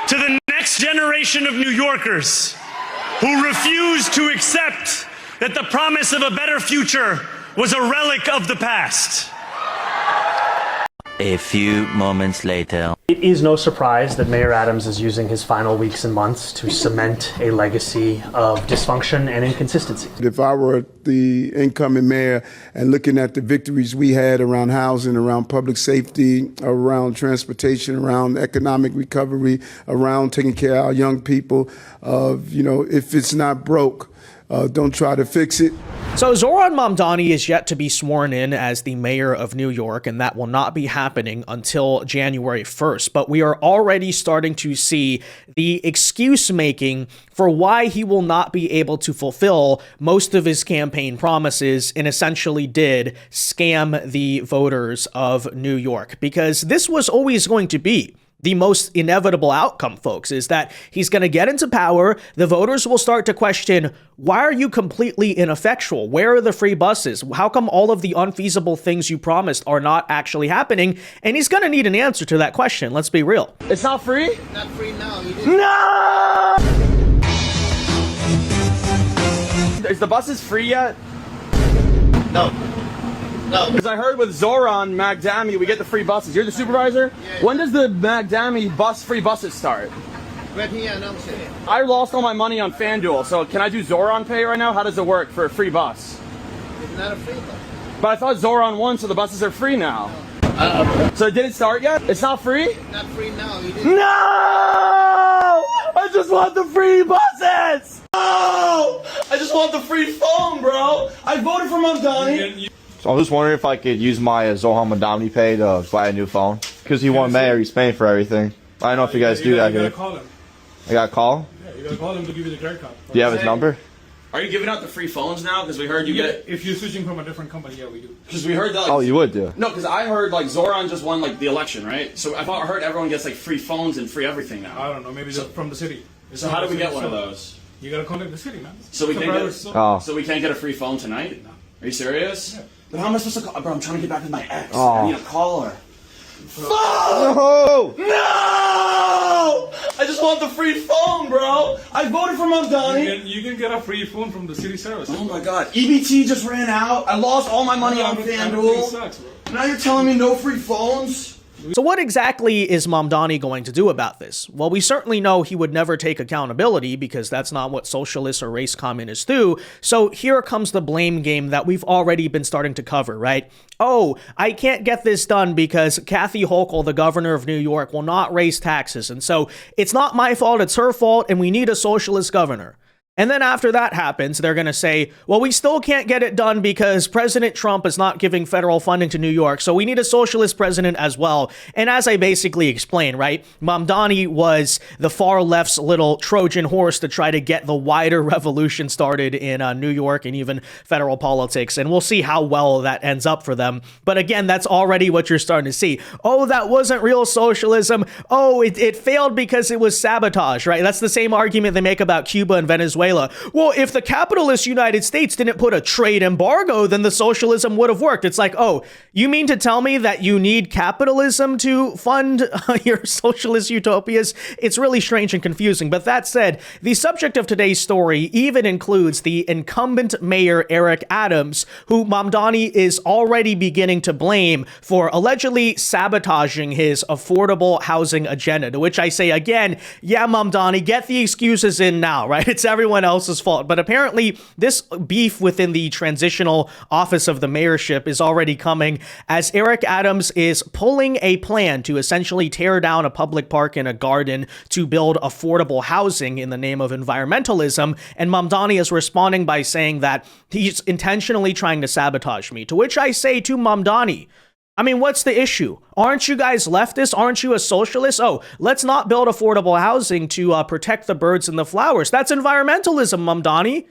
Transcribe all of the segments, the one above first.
to the next generation of New Yorkers who refuse to accept that the promise of a better future was a relic of the past. A few moments later. It is no surprise that Mayor Adams is using his final weeks and months to cement a legacy of dysfunction and inconsistency. If I were the incoming mayor and looking at the victories we had around housing, around public safety, around transportation, around economic recovery, around taking care of our young people, if it's not broke, don't try to fix it. So Zohran Mamdani is yet to be sworn in as the mayor of New York, and that will not be happening until January 1st. But we are already starting to see the excuse making for why he will not be able to fulfill most of his campaign promises and essentially did scam the voters of New York. Because this was always going to be the most inevitable outcome, folks, is that he's going to get into power. The voters will start to question, why are you completely ineffectual? Where are the free buses? How come all of the unfeasible things you promised are not actually happening? And he's going to need an answer to that question. Let's be real. It's not free? Not free now. No! Is the buses free yet? No. No. Because I heard with Zohran Mamdani, we get the free buses. You're the supervisor? Yeah. When does the Mamdani free buses start? When he announced it. I lost all my money on FanDuel, so can I do Zohran Pay right now? How does it work for a free bus? It's not a free bus. But I thought Zohran won, so the buses are free now. So it didn't start yet? It's not free? Not free now. No! I just want the free buses! No! I just want the free phone, bro! I voted for Mamdani. So I'm just wondering if I could use my Zohran Mamdani pay to buy a new phone. Because he won mayor, he's paying for everything. I don't know if you guys do that here. You gotta call him. I gotta call? Yeah, you gotta call him to give you the credit card. Do you have his number? Are you giving out the free phones now? Because we heard you get... If you're switching from a different company, yeah, we do. Because we heard that... Oh, you would do? No, because I heard, Zohran just won, the election, right? So I heard everyone gets, free phones and free everything now. I don't know, maybe from the city. So how do we get one of those? You gotta contact the city, man. So we can't get a free phone tonight? No. Are you serious? Yeah. But how am I supposed to call? Bro, I'm trying to get back with my ex. Oh. I need to call her. No! No! I just want the free phone, bro. I voted for Mamdani. You can get a free phone from the city service. Oh my god. EBT just ran out. I lost all my money on FanDuel. Sucks, bro. Now you're telling me no free phones? So what exactly is Mamdani going to do about this? Well, we certainly know he would never take accountability because that's not what socialists or race communists do. So here comes the blame game that we've already been starting to cover, right? Oh, I can't get this done because Kathy Hochul, the governor of New York, will not raise taxes. And so it's not my fault, it's her fault, and we need a socialist governor. And then after that happens, they're going to say, well, we still can't get it done because President Trump is not giving federal funding to New York, so we need a socialist president as well. And as I basically explained, right, Mamdani was the far left's little Trojan horse to try to get the wider revolution started in New York and even federal politics. And we'll see how well that ends up for them. But again, that's already what you're starting to see. Oh, that wasn't real socialism. Oh, it failed because it was sabotage, right? That's the same argument they make about Cuba and Venezuela. Well, if the capitalist United States didn't put a trade embargo, then the socialism would have worked. It's like, oh, you mean to tell me that you need capitalism to fund your socialist utopias? It's really strange and confusing. But that said, the subject of today's story even includes the incumbent mayor, Eric Adams, who Mamdani is already beginning to blame for allegedly sabotaging his affordable housing agenda. To which I say again, yeah, Mamdani, get the excuses in now, right? It's everyone else's fault. But apparently this beef within the transitional office of the mayorship is already coming as Eric Adams is pulling a plan to essentially tear down a public park and a garden to build affordable housing in the name of environmentalism. And Mamdani is responding by saying that he's intentionally trying to sabotage me. To which I say to Mamdani, I mean, what's the issue? Aren't you guys leftists? Aren't you a socialist? Oh, let's not build affordable housing to protect the birds and the flowers. That's environmentalism, Mamdani.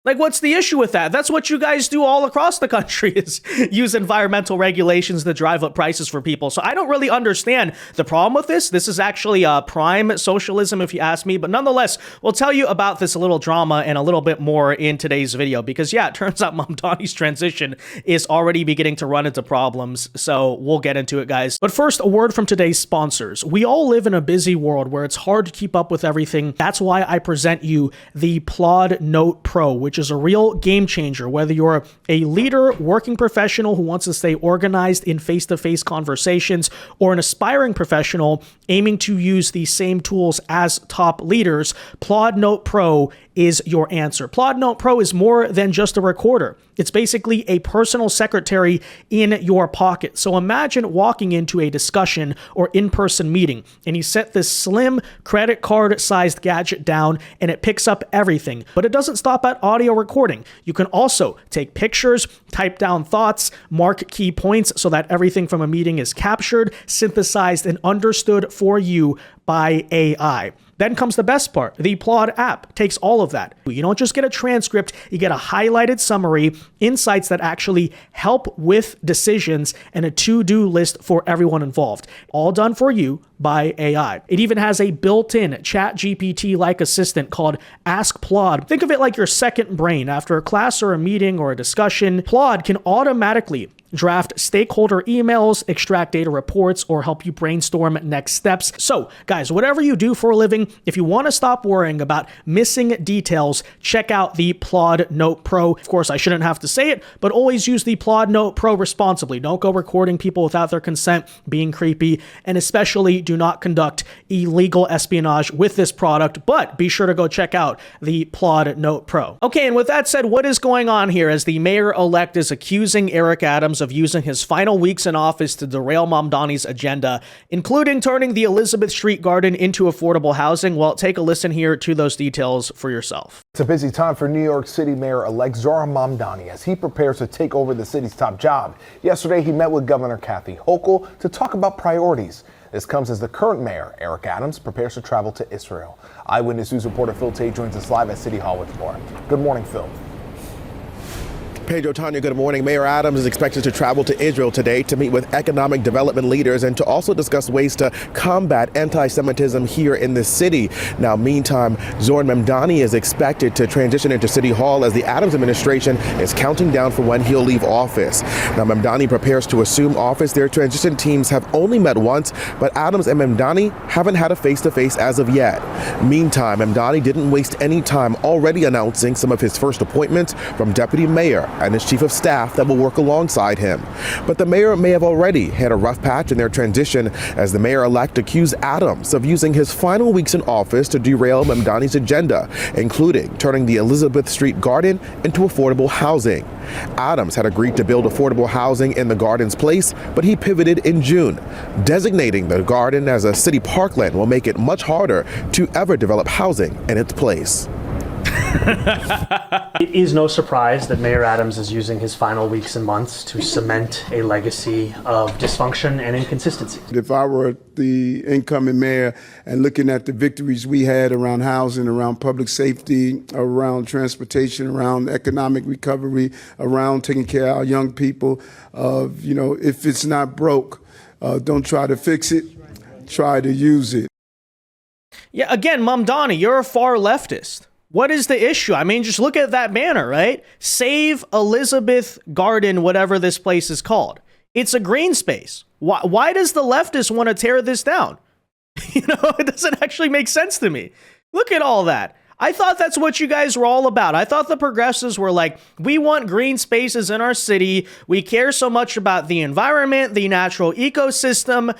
Like, what's the issue with that? That's what you guys do all across the country, is use environmental regulations to drive up prices for people. So I don't really understand the problem with this. This is actually prime socialism, if you ask me. But nonetheless, we'll tell you about this little drama and a little bit more in today's video. Because, yeah, it turns out Mamdani's transition is already beginning to run into problems. So we'll get into it, guys. But first, a word from today's sponsors. We all live in a busy world where it's hard to keep up with everything. That's why I present you the Plod Note Pro, which is a real game changer. Whether you're a leader, working professional who wants to stay organized in face-to-face conversations, or an aspiring professional aiming to use the same tools as top leaders, Plod Note Pro is your answer. Plod Note Pro is more than just a recorder. It's basically a personal secretary in your pocket. So imagine walking into a discussion or in-person meeting and you set this slim credit card-sized gadget down and it picks up everything. But it doesn't stop at audio recording. You can also take pictures, type down thoughts, mark key points so that everything from a meeting is captured, synthesized, and understood for you by AI. Then comes the best part. The Plod app takes all of that. You don't just get a transcript, you get a highlighted summary, insights that actually help with decisions, and a to-do list for everyone involved. All done for you by AI. It even has a built-in chat GPT-like assistant called Ask Plod. Think of it like your second brain. After a class or a meeting or a discussion, Plod can automatically draft stakeholder emails, extract data reports, or help you brainstorm next steps. So, guys, whatever you do for a living, if you want to stop worrying about missing details, check out the Plod Note Pro. Of course, I shouldn't have to say it, but always use the Plod Note Pro responsibly. Don't go recording people without their consent, being creepy, and especially do not conduct illegal espionage with this product, but be sure to go check out the Plod Note Pro. Okay, and with that said, what is going on here as the mayor-elect is accusing Eric Adams of using his final weeks in office to derail Mamdani's agenda, including turning the Elizabeth Street Garden into affordable housing? Well, take a listen here to those details for yourself. It's a busy time for New York City Mayor-elect Zohran Mamdani as he prepares to take over the city's top job. Yesterday, he met with Governor Kathy Hochul to talk about priorities. This comes as the current mayor, Eric Adams, prepares to travel to Israel. Eyewitness News reporter Phil Tate joins us live at City Hall with more. Good morning, Phil. Pedro, Tanya, good morning. Mayor Adams is expected to travel to Israel today to meet with economic development leaders and to also discuss ways to combat anti-Semitism here in the city. Now, meantime, Zohran Mamdani is expected to transition into City Hall as the Adams administration is counting down for when he'll leave office. Now, Mamdani prepares to assume office. Their transition teams have only met once, but Adams and Mamdani haven't had a face-to-face as of yet. Meantime, Mamdani didn't waste any time already announcing some of his first appointments from deputy mayor and his chief of staff that will work alongside him. But the mayor may have already had a rough patch in their transition as the mayor-elect accused Adams of using his final weeks in office to derail Mamdani's agenda, including turning the Elizabeth Street Garden into affordable housing. Adams had agreed to build affordable housing in the garden's place, but he pivoted in June. Designating the garden as a city parkland will make it much harder to ever develop housing in its place. It is no surprise that Mayor Adams is using his final weeks and months to cement a legacy of dysfunction and inconsistency. If I were the incoming mayor and looking at the victories we had around housing, around public safety, around transportation, around economic recovery, around taking care of our young people, if it's not broke, don't try to fix it, try to use it. Yeah, again, Mamdani, you're a far leftist. What is the issue? I mean, just look at that banner, right? Save Elizabeth Garden, whatever this place is called. It's a green space. Why does the leftist want to tear this down? It doesn't actually make sense to me. Look at all that. I thought that's what you guys were all about. I thought the progressives were like, we want green spaces in our city. We care so much about the environment, the natural ecosystem.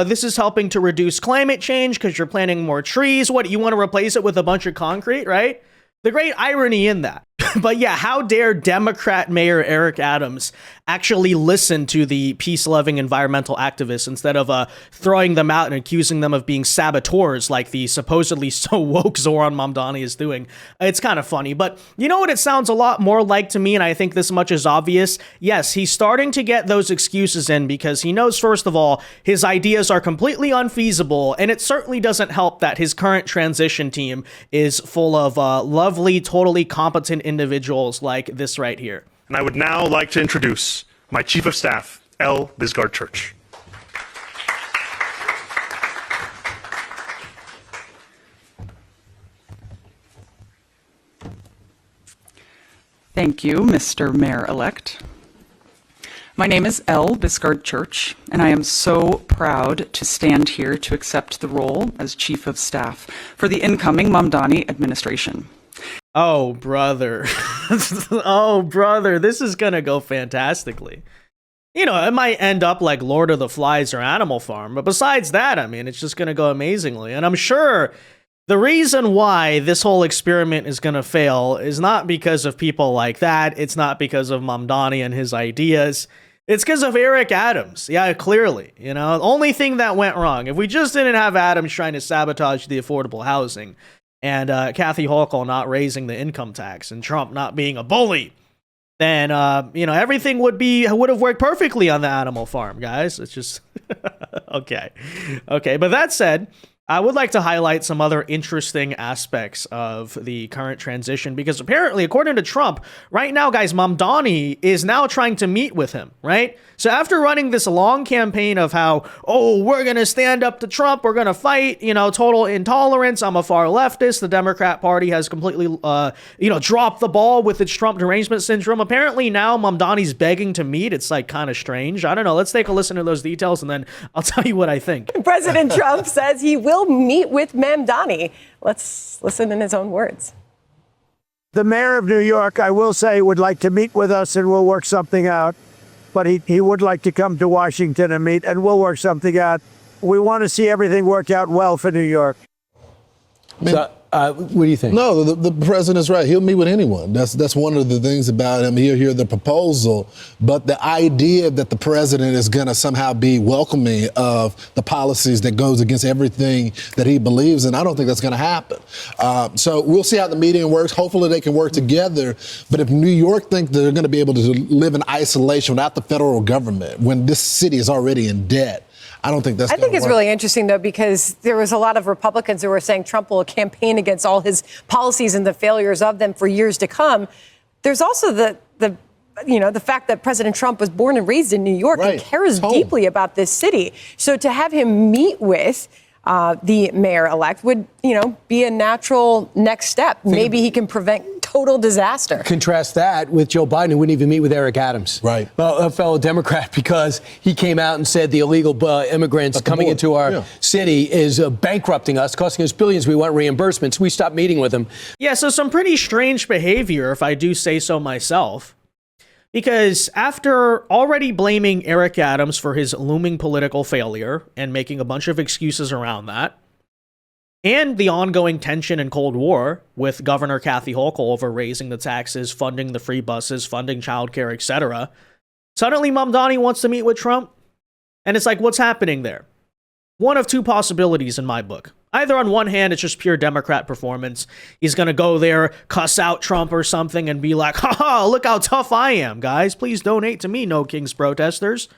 This is helping to reduce climate change because you're planting more trees. What, you want to replace it with a bunch of concrete, right? The great irony in that. But yeah, how dare Democrat Mayor Eric Adams actually listen to the peace-loving environmental activists instead of throwing them out and accusing them of being saboteurs like the supposedly so woke Zohran Mamdani is doing. It's kind of funny, but you know what it sounds a lot more like to me, and I think this much is obvious? Yes, he's starting to get those excuses in because he knows, first of all, his ideas are completely unfeasible, and it certainly doesn't help that his current transition team is full of lovely, totally competent individuals like this right here. And I would now like to introduce my Chief of Staff, L. Bisgard Church. Thank you, Mr. Mayor-elect. My name is L. Bisgard Church, and I am so proud to stand here to accept the role as Chief of Staff for the incoming Mamdani administration. Oh, brother. Oh, brother, this is gonna go fantastically. You know, it might end up like Lord of the Flies or Animal Farm, but besides that, I mean, it's just gonna go amazingly. And I'm sure the reason why this whole experiment is gonna fail is not because of people like that. It's not because of Mamdani and his ideas. It's because of Eric Adams. Yeah, clearly. You know, the only thing that went wrong, if we just didn't have Adams trying to sabotage the affordable housing, and Kathy Hochul not raising the income tax, and Trump not being a bully, then you know, everything would have worked perfectly on the Animal Farm, guys. It's just okay. But that said, I would like to highlight some other interesting aspects of the current transition, because apparently, according to Trump, right now, guys, Mamdani is now trying to meet with him, right? So after running this long campaign of how, oh, we're going to stand up to Trump, we're going to fight, you know, total intolerance, I'm a far leftist, the Democrat Party has completely, you know, dropped the ball with its Trump derangement syndrome. Apparently now Mamdani's begging to meet. It's like kind of strange. I don't know. Let's take a listen to those details and then I'll tell you what I think. President Trump says he will meet with Mamdani. Let's listen in his own words. The mayor of New York, I will say, would like to meet with us and we'll work something out. But he would like to come to Washington and meet, and we'll work something out. We want to see everything work out well for New York. So, what do you think? No, the president's right. He'll meet with anyone. That's one of the things about him. He'll hear the proposal, but the idea that the president is going to somehow be welcoming of the policies that goes against everything that he believes in, I don't think that's going to happen. So we'll see how the meeting works. Hopefully they can work together. But if New York think they're going to be able to live in isolation without the federal government when this city is already in debt, I don't think that's I think it's really interesting, though, because there was a lot of Republicans who were saying Trump will campaign against all his policies and the failures of them for years to come. There's also the fact that President Trump was born and raised in New York and cares deeply about this city. So to have him meet with the mayor-elect would, be a natural next step. Maybe he can prevent total disaster. Contrast that with Joe Biden, who wouldn't even meet with Eric Adams. Right. Well, a fellow Democrat, because he came out and said the illegal immigrants coming into our city is bankrupting us, costing us billions. We want reimbursements. We stopped meeting with him. Yeah, so some pretty strange behavior, if I do say so myself. Because after already blaming Eric Adams for his looming political failure and making a bunch of excuses around that, and the ongoing tension and Cold War with Governor Kathy Hochul over raising the taxes, funding the free buses, funding childcare, etc., suddenly Mamdani wants to meet with Trump. And it's like, what's happening there? One of two possibilities in my book. Either on one hand, it's just pure Democrat performance. He's going to go there, cuss out Trump or something, and be like, haha, look how tough I am, guys. Please donate to me, No Kings protesters.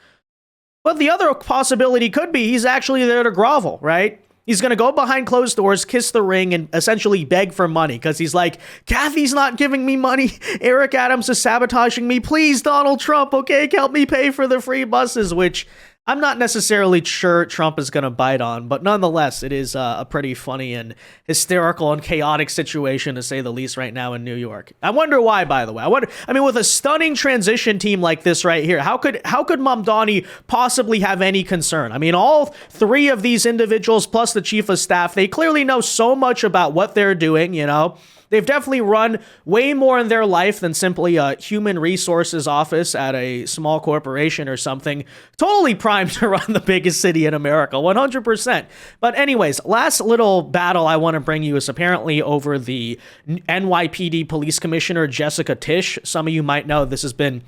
But the other possibility could be he's actually there to grovel, right? He's going to go behind closed doors, kiss the ring, and essentially beg for money because he's like, Kathy's not giving me money. Eric Adams is sabotaging me. Please, Donald Trump, okay, help me pay for the free buses, which I'm not necessarily sure Trump is going to bite on, but nonetheless, it is a pretty funny and hysterical and chaotic situation, to say the least, right now in New York. I wonder why, by the way. I mean, with a stunning transition team like this right here, how could Mamdani possibly have any concern? I mean, all three of these individuals, plus the chief of staff, they clearly know so much about what they're doing, They've definitely run way more in their life than simply a human resources office at a small corporation or something. Totally primed to run the biggest city in America, 100%. But anyways, last little battle I want to bring you is apparently over the NYPD police commissioner, Jessica Tisch. Some of you might know this has been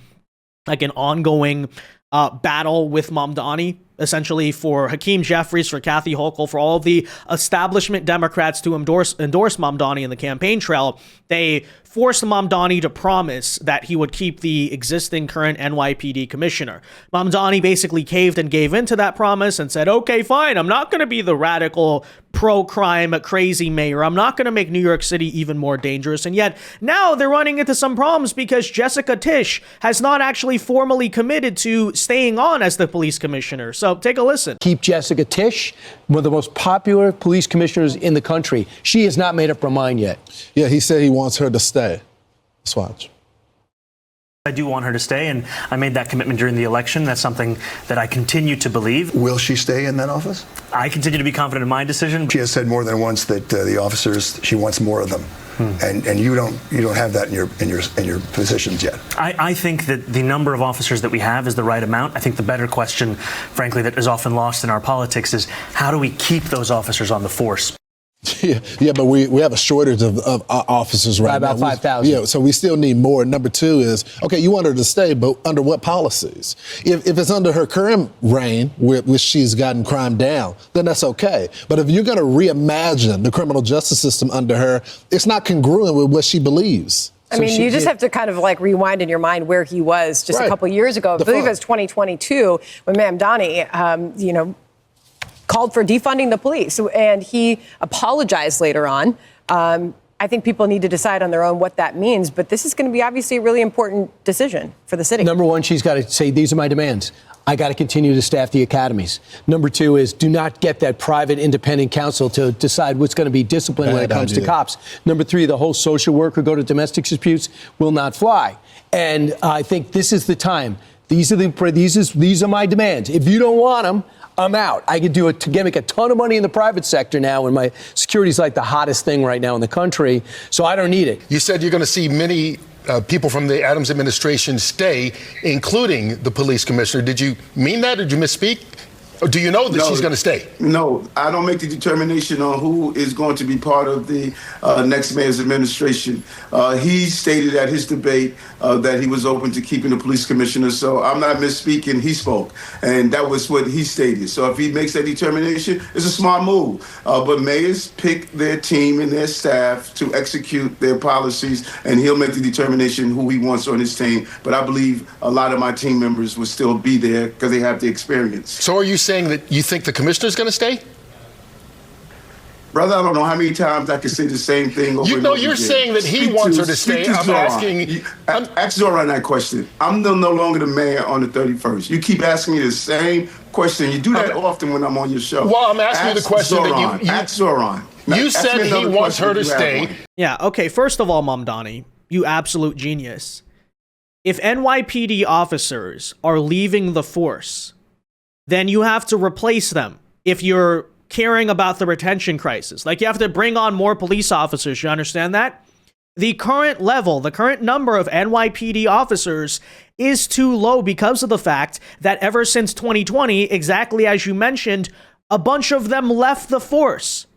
like an ongoing battle with Mamdani, essentially for Hakeem Jeffries, for Kathy Hochul, for all of the establishment Democrats to endorse Mamdani in the campaign trail. They forced Mamdani to promise that he would keep the existing current NYPD commissioner. Mamdani basically caved and gave into that promise and said, okay, fine, I'm not going to be the radical pro-crime crazy mayor. I'm not going to make New York City even more dangerous. And yet now they're running into some problems because Jessica Tisch has not actually formally committed to staying on as the police commissioner. So take a listen. Keep Jessica Tisch, one of the most popular police commissioners in the country. She has not made up her mind yet. Yeah, he said he wants her to stay. Let's watch. I do want her to stay, and I made that commitment during the election. That's something that I continue to believe. Will she stay in that office? I continue to be confident in my decision. She has said more than once that the officers, she wants more of them, and you don't have that in your positions yet. I think that the number of officers that we have is the right amount. I think the better question, frankly, that is often lost in our politics is how do we keep those officers on the force? Yeah, but we have a shortage of officers right now. About 5,000. Yeah, so we still need more. Number two is, okay, you want her to stay, but under what policies? If it's under her current reign, which she's gotten crime down, then that's okay. But if you're going to reimagine the criminal justice system under her, it's not congruent with what she believes. I mean, you just have to kind of like rewind in your mind where he was just a couple years ago. I believe it was 2022 when Mamdani, called for defunding the police, and he apologized later on. I think people need to decide on their own what that means, but this is going to be obviously a really important decision for the city. Number one, she's got to say, these are my demands. I got to continue to staff the academies. Number two is do not get that private independent counsel to decide what's going to be disciplined when it comes to cops. Number three, the whole social worker go to domestic disputes will not fly. And I think this is the time. These are my demands. If you don't want them, I'm out. I could make a ton of money in the private sector now, and my security is like the hottest thing right now in the country. So I don't need it. You said you're going to see many people from the Adams administration stay, including the police commissioner. Did you mean that? Did you misspeak? Or do you know that she's going to stay? No, I don't make the determination on who is going to be part of the next mayor's administration. He stated at his debate that he was open to keeping the police commissioner, so I'm not misspeaking. He spoke, and that was what he stated. So if he makes that determination, it's a smart move. But mayors pick their team and their staff to execute their policies, and he'll make the determination who he wants on his team. But I believe a lot of my team members will still be there because they have the experience. So are you saying that you think the commissioner's going to stay? Brother, I don't know how many times I can say the same thing over and over again. You're saying that he wants her to stay. I'm asking. Ask Zohran that question. I'm no longer the mayor on the 31st. You keep asking me the same question. You do that often when I'm on your show. Well, I'm asking you the question that you ask Zohran. You said he wants her to stay. Yeah, okay, first of all, Mamdani, you absolute genius. If NYPD officers are leaving the force, then you have to replace them if you're caring about the retention crisis. Like, you have to bring on more police officers. You understand that? The current level, the current number of NYPD officers is too low because of the fact that ever since 2020, exactly as you mentioned, a bunch of them left the force.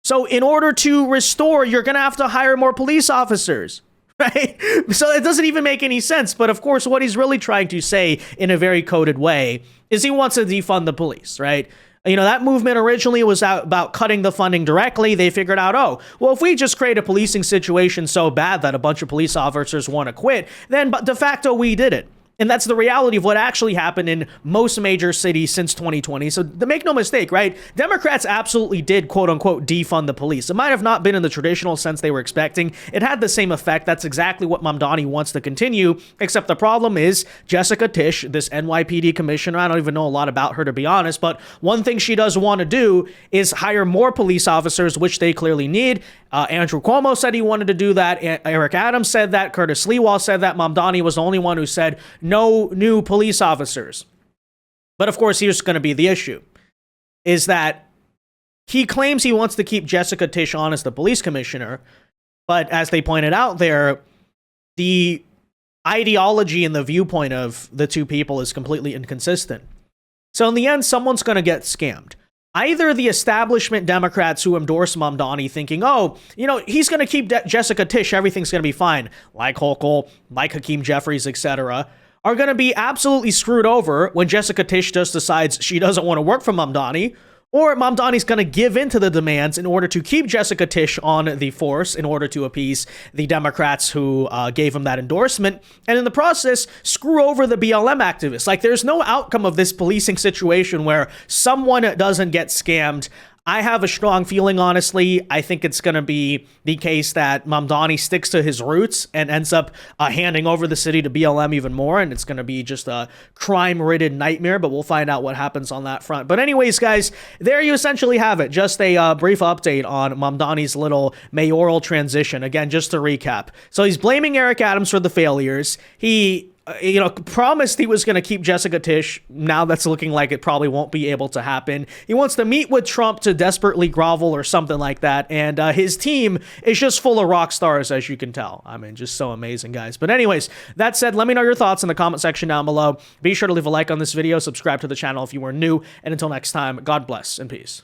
So in order to restore, you're going to have to hire more police officers. Right? So it doesn't even make any sense. But of course, what he's really trying to say in a very coded way is he wants to defund the police, right? You know, that movement originally was about cutting the funding directly. They figured out, oh, well, if we just create a policing situation so bad that a bunch of police officers want to quit, then de facto we did it. And that's the reality of what actually happened in most major cities since 2020. So to make no mistake, right? Democrats absolutely did, quote unquote, defund the police. It might have not been in the traditional sense they were expecting. It had the same effect. That's exactly what Mamdani wants to continue. Except the problem is Jessica Tisch, this NYPD commissioner. I don't even know a lot about her, to be honest. But one thing she does want to do is hire more police officers, which they clearly need. Andrew Cuomo said he wanted to do that. Eric Adams said that. Curtis Lewa said that. Mamdani was the only one who said no new police officers. But of course, here's going to be the issue, is that he claims he wants to keep Jessica Tisch on as the police commissioner. But as they pointed out there, the ideology and the viewpoint of the two people is completely inconsistent. So in the end, someone's going to get scammed. Either the establishment Democrats who endorse Mamdani thinking, oh, you know, he's going to keep Jessica Tisch, everything's going to be fine, like Hochul, like Hakeem Jeffries, etc., are going to be absolutely screwed over when Jessica Tisch just decides she doesn't want to work for Mamdani, or Mamdani's going to give in to the demands in order to keep Jessica Tisch on the force in order to appease the Democrats who gave him that endorsement, and in the process, screw over the BLM activists. Like, there's no outcome of this policing situation where someone doesn't get scammed. I have a strong feeling, honestly. I think it's going to be the case that Mamdani sticks to his roots and ends up handing over the city to BLM even more, and it's going to be just a crime-ridden nightmare, but we'll find out what happens on that front. But anyways, guys, there you essentially have it. Just a brief update on Mamdani's little mayoral transition. Again, just to recap. So he's blaming Eric Adams for the failures. He promised he was going to keep Jessica Tisch. Now that's looking like it probably won't be able to happen. He wants to meet with Trump to desperately grovel or something like that. And his team is just full of rock stars, as you can tell. I mean, just so amazing, guys. But anyways, that said, let me know your thoughts in the comment section down below. Be sure to leave a like on this video, subscribe to the channel if you are new. And until next time, God bless and peace.